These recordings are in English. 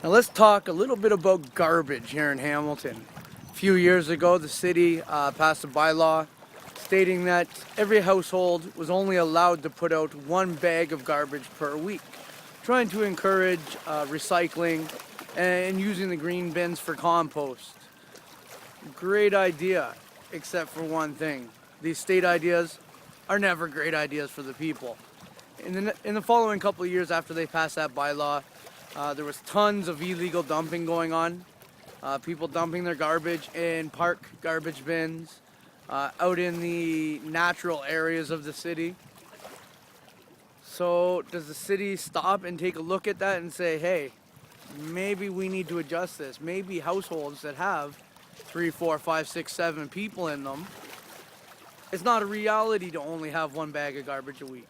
Now let's talk a little bit about garbage here in Hamilton. A few years ago, the city passed a bylaw stating that every household was only allowed to put out one bag of garbage per week, trying to encourage recycling and using the green bins for compost. Great idea, except for one thing. These state ideas are never great ideas for the people. In the following couple of years after they passed that bylaw, there was tons of illegal dumping going on. People dumping their garbage in park garbage bins, out in the natural areas of the city. So does the city stop and take a look at that and say, hey, maybe we need to adjust this. Maybe households that have 3, 4, 5, 6, 7 people in them, it's not a reality to only have one bag of garbage a week.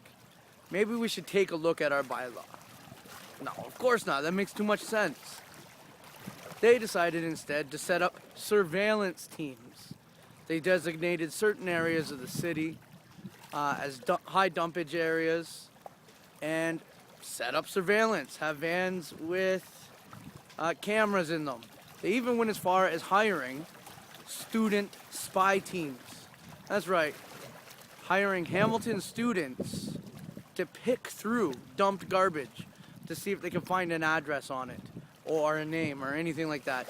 Maybe we should take a look at our bylaw. No, of course not. That makes too much sense. They decided instead to set up surveillance teams. They designated certain areas of the city as high dumpage areas and set up surveillance, have vans with cameras in them. They even went as far as hiring student spy teams. That's right, hiring Hamilton students to pick through dumped garbage to see if they can find an address on it or a name or anything like that.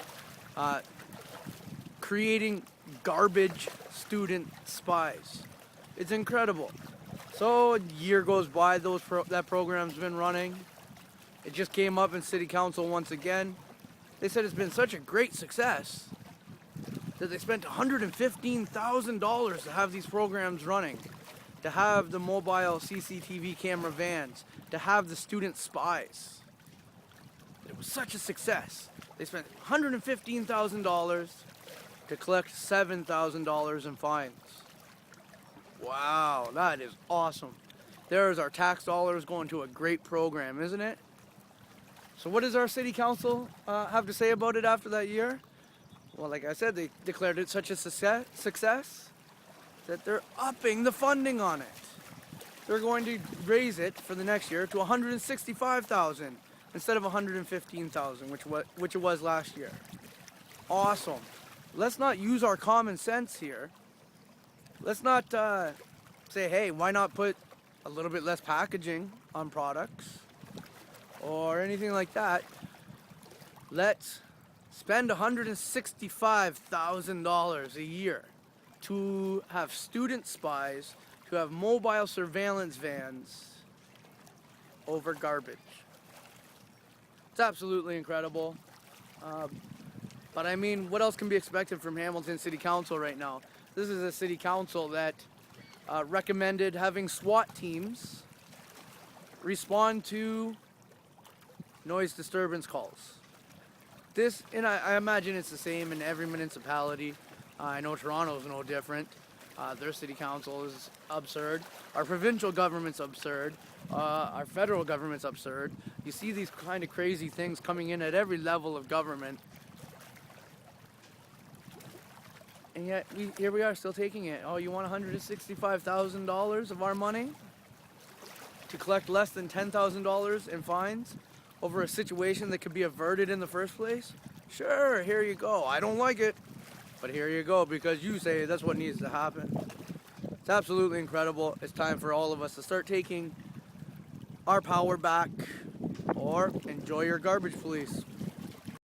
Creating garbage student spies. It's incredible. So a year goes by, that program's been running. It just came up in City Council once again. They said it's been such a great success that they spent $115,000 to have these programs running, to have the mobile CCTV camera vans, to have the student spies. It was such a success. They spent $115,000 to collect $7,000 in fines. Wow, that is awesome. There's our tax dollars going to a great program, isn't it? So what does our city council have to say about it after that year? Well, like I said, they declared it such a success that they're upping the funding on it. They're going to raise it for the next year to $165,000 instead of $115,000, which it was last year. Awesome. Let's not use our common sense here. Let's not say, hey, why not put a little bit less packaging on products or anything like that. Let's spend $165,000 a year to have student spies, to have mobile surveillance vans over garbage. It's absolutely incredible. But I mean, what else can be expected from Hamilton City Council right now? This is a city council that recommended having SWAT teams respond to noise disturbance calls. And I imagine it's the same in every municipality. I know Toronto is no different. Their city council is absurd. Our provincial government's absurd. Our federal government's absurd. You see these kind of crazy things coming in at every level of government. And yet, here we are still taking it. Oh, you want $165,000 of our money to collect less than $10,000 in fines over a situation that could be averted in the first place? Sure, here you go. I don't like it, but here you go because you say that's what needs to happen. It's absolutely incredible. It's time for all of us to start taking our power back or enjoy your garbage police.